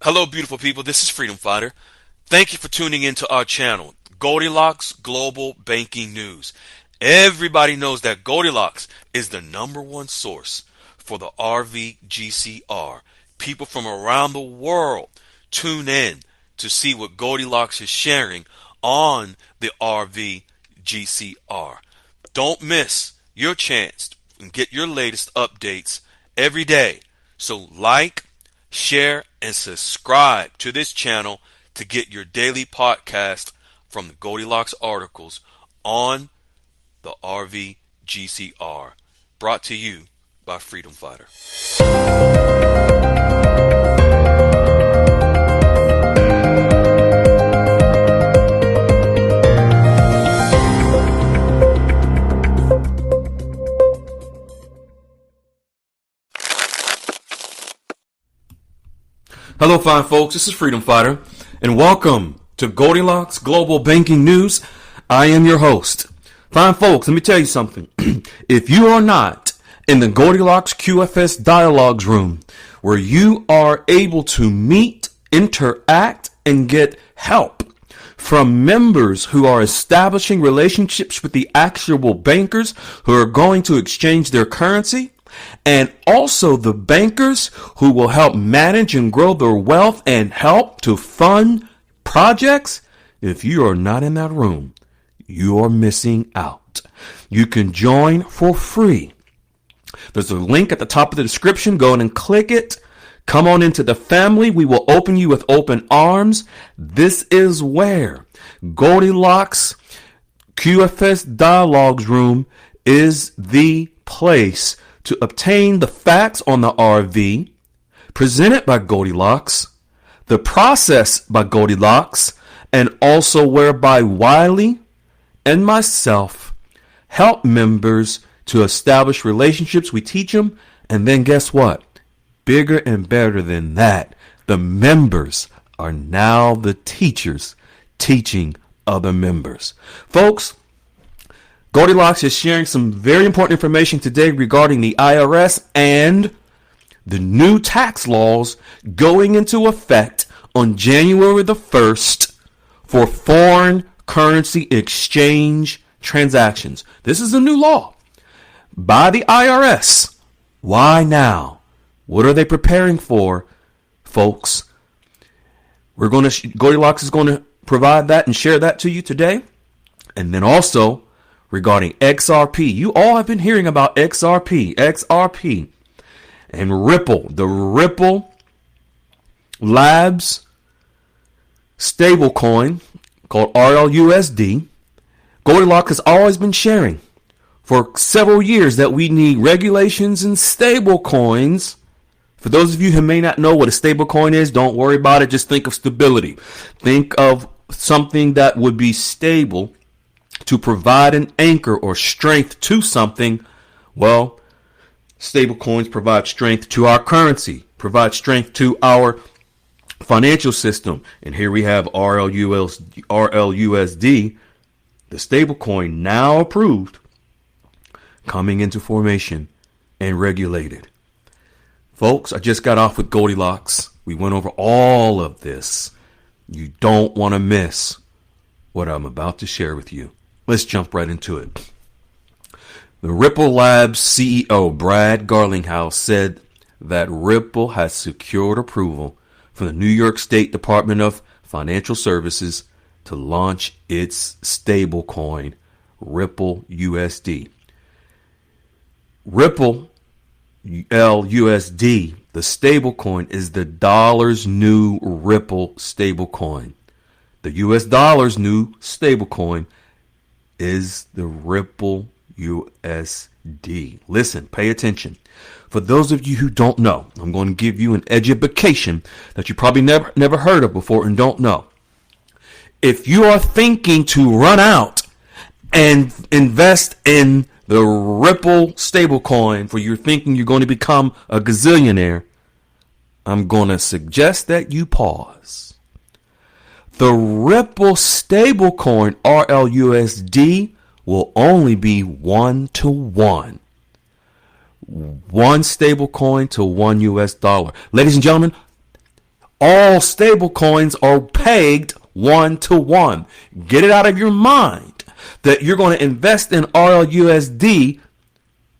Hello, beautiful people. This is Freedom Fighter. Thank you for tuning into our channel, Goldilocks Global Banking News. Everybody knows that Goldilocks is the #1 source for the RVGCR. People from around the world tune in to see what Goldilocks is sharing on the RVGCR. Don't miss your chance and get your latest updates every day. So like, share, and subscribe to this channel to get your daily podcast from the Goldilocks articles on the RVGCR. Brought to you by Freedom Fighter. Hello, fine folks. This is Freedom Fighter, and welcome to Goldilocks Global Banking News. I am your host. Fine folks, let me tell you something. If you are not in the Goldilocks QFS dialogues room, where you are able to meet, interact, and get help from members who are establishing relationships with the actual bankers who are going to exchange their currency, and also the bankers who will help manage and grow their wealth and help to fund projects, if you are not in that room, you are missing out. You can join for free. There's a link at the top of the description. Go in and click it. Come on into the family. We will open you with open arms. This is where Goldilocks QFS Dialogues Room is the place to obtain the facts on the RV, presented by Goldilocks, the process by Goldilocks, and also whereby Wiley and myself help members to establish relationships. We teach them, and then guess what? Bigger and better than that, the members are now the teachers teaching other members. Folks, Goldilocks is sharing some very important information today regarding the IRS and the new tax laws going into effect on January the 1st for foreign currency exchange transactions. This is a new law by the IRS. Why now? What are they preparing for, folks? Goldilocks is going to provide that and share that to you today. And then also, regarding XRP. You all have been hearing about XRP, and Ripple, the Ripple Labs stablecoin called RLUSD. Goldilocks has always been sharing for several years that we need regulations in stablecoins. For those of you who may not know what a stablecoin is, don't worry about it. Just think of stability. Think of something that would be stable to provide an anchor or strength to something. Well, stable coins provide strength to our currency, provide strength to our financial system. And here we have RLUSD, the stable coin now approved, coming into formation and regulated. Folks, I just got off with Goldilocks. We went over all of this. You don't want to miss what I'm about to share with you. Let's jump right into it. The Ripple Labs CEO, Brad Garlinghouse, said that Ripple has secured approval from the New York State Department of Financial Services to launch its stablecoin, Ripple USD. Ripple LUSD, the stablecoin, is the dollar's new Ripple stablecoin. The US dollar's new stablecoin is the Ripple USD. Listen, pay attention. For those of you who don't know, I'm going to give you an education that you probably never heard of before and don't know. If you are thinking to run out and invest in the Ripple stablecoin, for you're thinking you're going to become a gazillionaire, I'm going to suggest that you pause. The Ripple stablecoin RLUSD will only be 1-to-1. One stablecoin to one US dollar. Ladies and gentlemen, All stable coins are pegged 1-to-1. Get it out of your mind that you're going to invest in RLUSD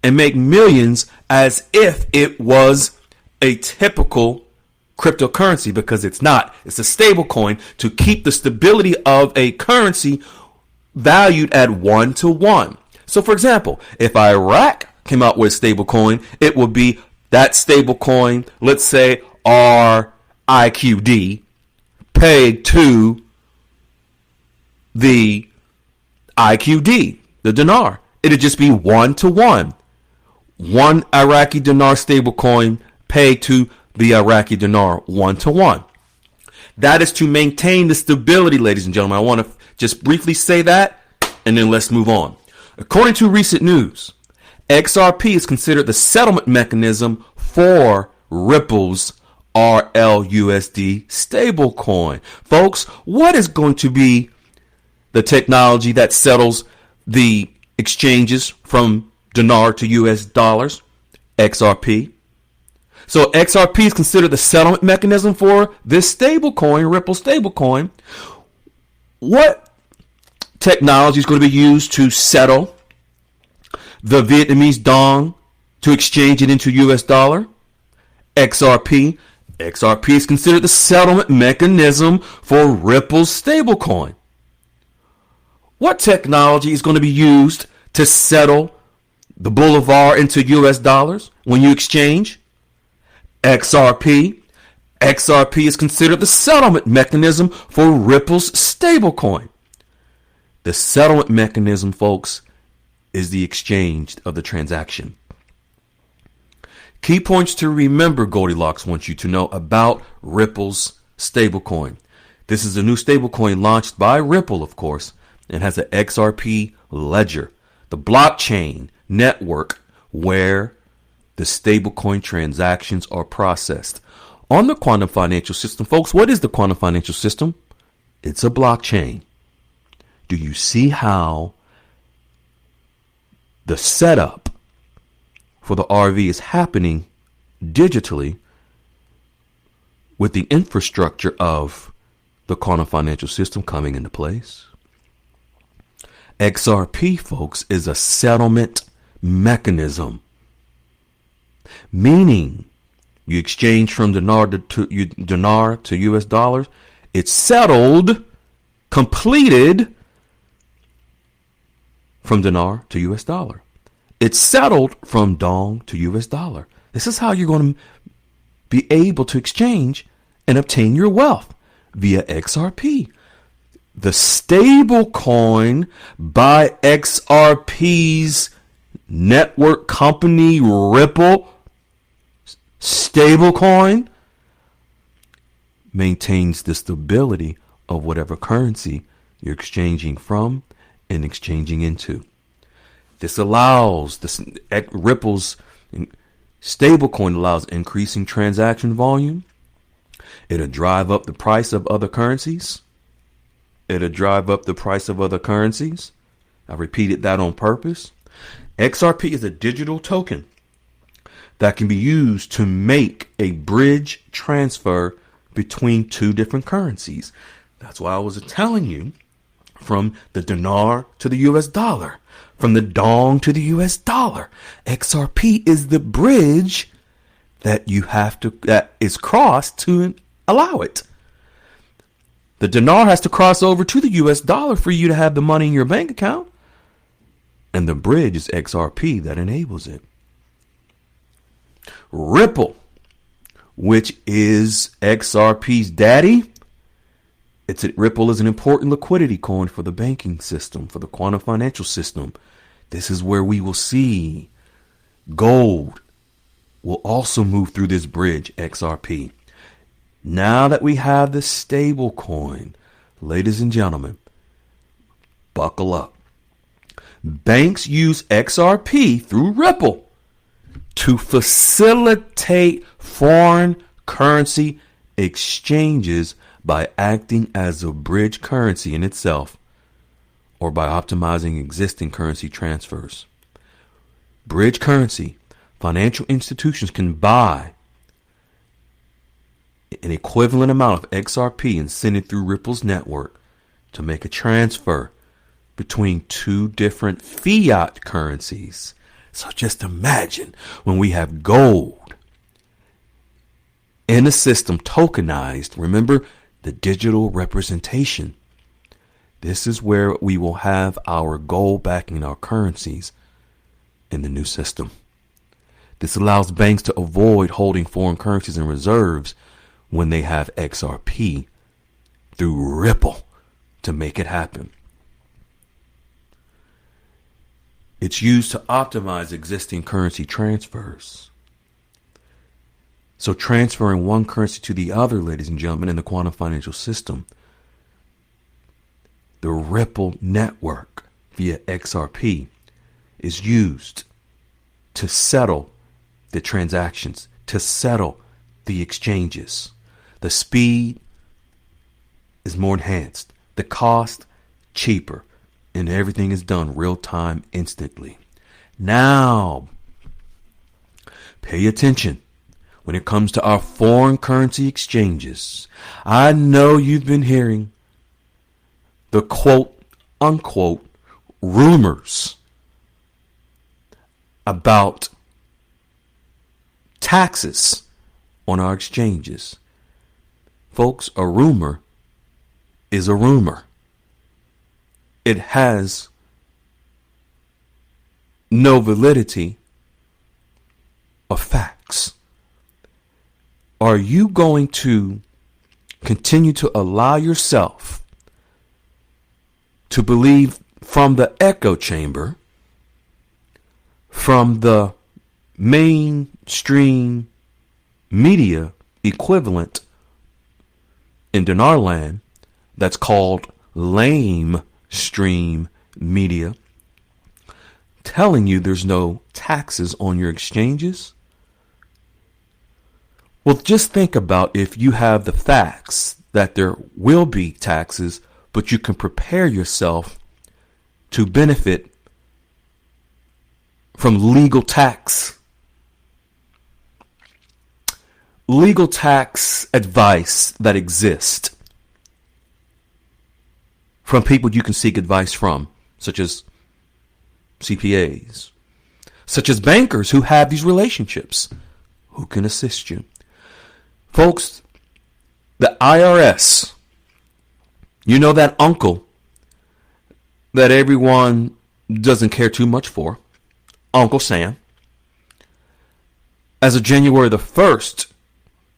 and make millions as if it was a typical cryptocurrency, because it's not. It's a stable coin to keep the stability of a currency valued at 1-to-1. So for example, if Iraq came out with a stable coin, it would be that stable coin, let's say RIQD, pegged to the IQD, the dinar. It'd just be 1-to-1. One Iraqi dinar stable coin pegged to the Iraqi dinar, 1-to-1. That is to maintain the stability, ladies and gentlemen. I want to just briefly say that, and then let's move on. According to recent news, XRP is considered the settlement mechanism for Ripple's RLUSD stablecoin. Folks, what is going to be the technology that settles the exchanges from dinar to US dollars? XRP. So XRP is considered the settlement mechanism for this stablecoin, Ripple stablecoin. What technology is going to be used to settle the Vietnamese dong to exchange it into US dollar? XRP. XRP is considered the settlement mechanism for Ripple's stablecoin. What technology is going to be used to settle the Bolivar into US dollars when you exchange? XRP. XRP is considered the settlement mechanism for Ripple's stablecoin. The settlement mechanism, folks, is the exchange of the transaction. Key points to remember Goldilocks wants you to know about Ripple's stablecoin. This is a new stablecoin launched by Ripple, of course, and has an XRP ledger, the blockchain network where the stablecoin transactions are processed. On the quantum financial system, folks, what is the quantum financial system? It's a blockchain. Do you see how the setup for the RV is happening digitally with the infrastructure of the quantum financial system coming into place? XRP, folks, is a settlement mechanism, meaning you exchange from dinar to US dollars. It's settled, completed from dinar to US dollar. It's settled from dong to US dollar. This is how you're going to be able to exchange and obtain your wealth via XRP. The stable coin by XRP's network company, Ripple stable coin, maintains the stability of whatever currency you're exchanging from and exchanging into. This allows Ripple's stablecoin allows increasing transaction volume. It'll drive up the price of other currencies. I repeated that on purpose. XRP is a digital token that can be used to make a bridge transfer between two different currencies. That's why I was telling you, from the dinar to the US dollar, from the dong to the US dollar. XRP is the bridge that is crossed to allow it. The dinar has to cross over to the US dollar for you to have the money in your bank account. And the bridge is XRP that enables it. Ripple, which is XRP's daddy. Ripple is an important liquidity coin for the banking system, for the quantum financial system. This is where we will see gold will also move through this bridge, XRP. Now that we have the stable coin, ladies and gentlemen, buckle up. Banks use XRP through Ripple to facilitate foreign currency exchanges by acting as a bridge currency in itself, or by optimizing existing currency transfers. Bridge currency. Financial institutions can buy an equivalent amount of XRP and send it through Ripple's network to make a transfer between two different fiat currencies. So just imagine when we have gold in the system tokenized, remember the digital representation. This is where we will have our gold backing our currencies in the new system. This allows banks to avoid holding foreign currencies in reserves when they have XRP through Ripple to make it happen. It's used to optimize existing currency transfers. So transferring one currency to the other, ladies and gentlemen, in the quantum financial system, the Ripple network via XRP is used to settle the transactions, to settle the exchanges. The speed is more enhanced, the cost cheaper, and everything is done real time instantly. Now, pay attention when it comes to our foreign currency exchanges. I know you've been hearing the quote unquote rumors about taxes on our exchanges. Folks, a rumor is a rumor. It has no validity of facts. Are you going to continue to allow yourself to believe from the echo chamber, from the mainstream media equivalent in dinar land that's called lame stream media, telling you there's no taxes on your exchanges? Well, just think about if you have the facts that there will be taxes, but you can prepare yourself to benefit from legal tax advice that exists from people you can seek advice from, such as CPAs, such as bankers who have these relationships, who can assist you. Folks, the IRS, you know, that uncle that everyone doesn't care too much for, Uncle Sam. As of January the 1st,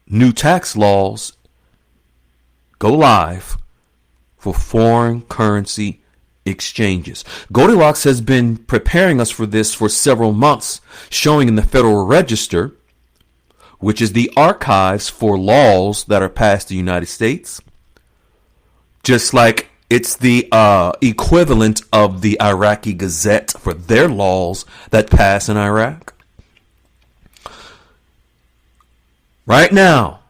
new tax laws go live for foreign currency exchanges. Goldilocks has been preparing us for this for several months, showing in the Federal Register, which is the archives for laws that are passed in the United States, just like it's the equivalent of the Iraqi Gazette for their laws that pass in Iraq. Right now,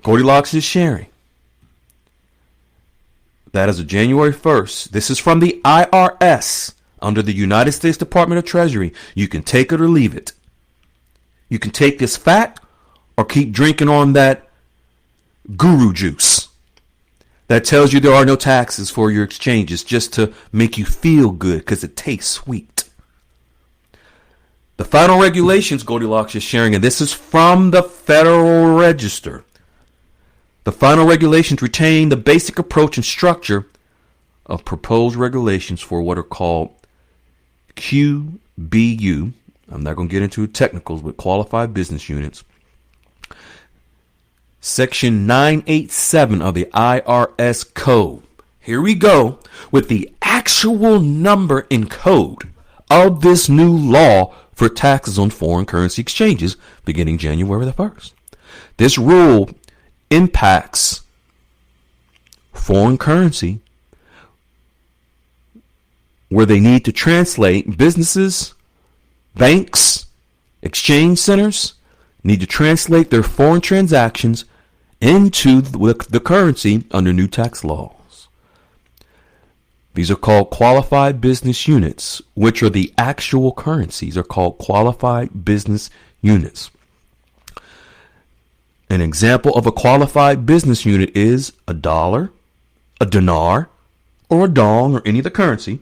Goldilocks is sharing that as of January 1st, this is from the IRS under the United States Department of Treasury. You can take it or leave it. You can take this fact or keep drinking on that guru juice that tells you there are no taxes for your exchanges just to make you feel good because it tastes sweet. The final regulations Goldilocks is sharing, and this is from the Federal Register. The final regulations retain the basic approach and structure of proposed regulations for what are called QBU. I'm not going to get into technicals, but qualified business units. Section 987 of the IRS code. Here we go with the actual number and code of this new law for taxes on foreign currency exchanges beginning January the 1st. This rule impacts foreign currency where they need to translate. Businesses, banks, exchange centers need to translate their foreign transactions into the currency under new tax laws. These are called qualified business units, which are the actual currencies are called qualified business units. An example of a qualified business unit is a dollar, a dinar, or a dong, or any of the currency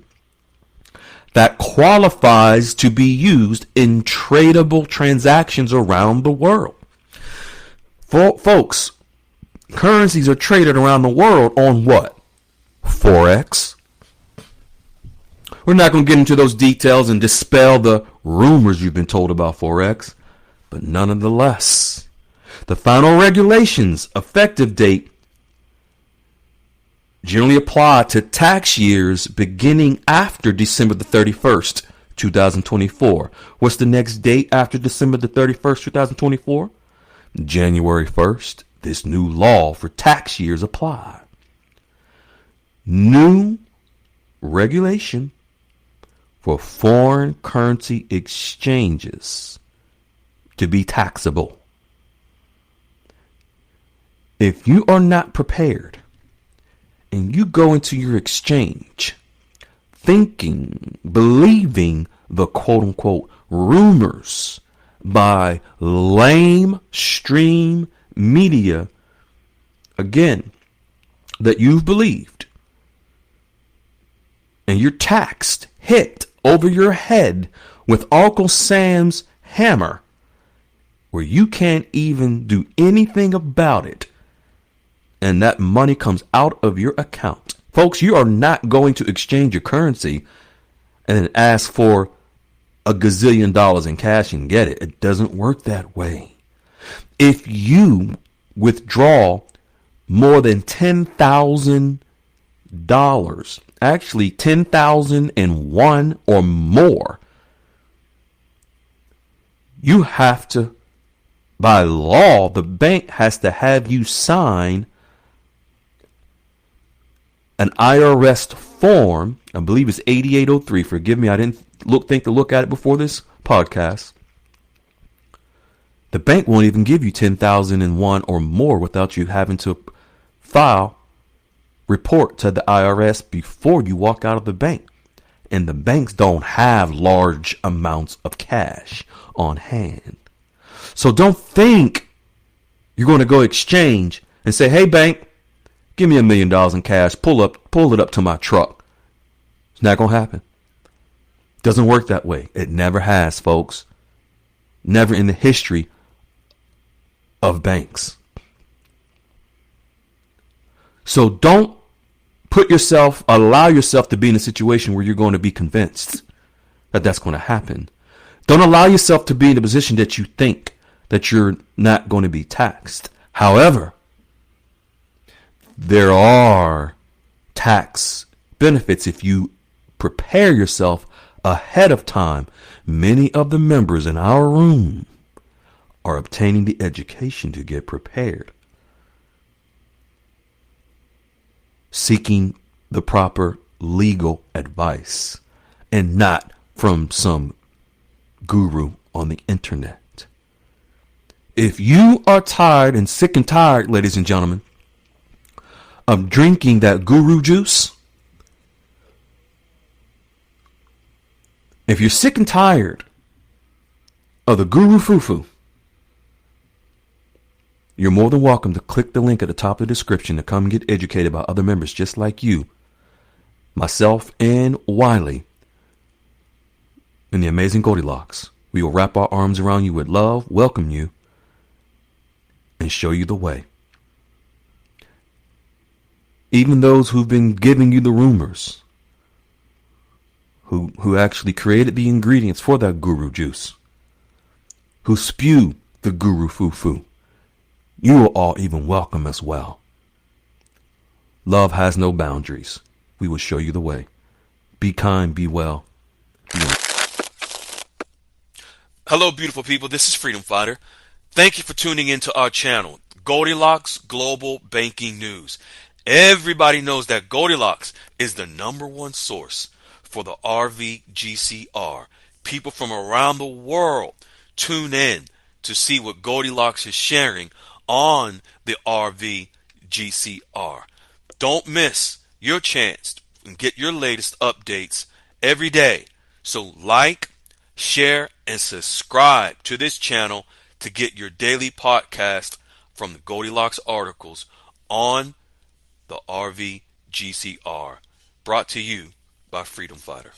that qualifies to be used in tradable transactions around the world. Folks, currencies are traded around the world on what? Forex. We're not going to get into those details and dispel the rumors you've been told about Forex, but nonetheless, the final regulations effective date generally apply to tax years beginning after December the 31st, 2024. What's the next date after December the 31st, 2024? January 1st. This new law for tax years apply. New regulation for foreign currency exchanges to be taxable. If you are not prepared and you go into your exchange thinking, believing the quote unquote rumors by lamestream media, again, that you've believed, and you're taxed, hit over your head with Uncle Sam's hammer, where you can't even do anything about it, and that money comes out of your account. Folks, you are not going to exchange your currency and then ask for a gazillion dollars in cash and get it. It doesn't work that way. If you withdraw more than $10,000, actually 10,001 or more, you have to, by law, the bank has to have you sign an IRS form. I believe it's 8803. Forgive me, I didn't think to look at it before this podcast. The bank won't even give you 10,001 or more without you having to report to the IRS before you walk out of the bank. And the banks don't have large amounts of cash on hand. So don't think you're going to go exchange and say, hey, bank, give me $1 million in cash. Pull it up to my truck. It's not going to happen. Doesn't work that way. It never has, folks. Never in the history of banks. So don't allow yourself to be in a situation where you're going to be convinced that that's going to happen. Don't allow yourself to be in a position that you think that you're not going to be taxed. However, there are tax benefits if you prepare yourself ahead of time. Many of the members in our room are obtaining the education to get prepared, seeking the proper legal advice, and not from some guru on the internet. If you are tired and sick and tired, ladies and gentlemen, of drinking that guru juice, if you're sick and tired of the guru foo-foo, you're more than welcome to click the link at the top of the description to come get educated by other members just like you, myself, and Wiley in the amazing Goldilocks. We will wrap our arms around you with love, welcome you, and show you the way. Even those who've been giving you the rumors, who actually created the ingredients for that guru juice, who spew the guru foo-foo, you are all even welcome as well. Love has no boundaries. We will show you the way. Be kind, be well. Hello, beautiful people. This is Freedom Fighter. Thank you for tuning into our channel, Goldilocks Global Banking News. Everybody knows that Goldilocks is the #1 source for the RVGCR. People from around the world tune in to see what Goldilocks is sharing on the RVGCR. Don't miss your chance and get your latest updates every day. So like, share, and subscribe to this channel to get your daily podcast from the Goldilocks articles on the RVGCR, brought to you by Freedom Fighter.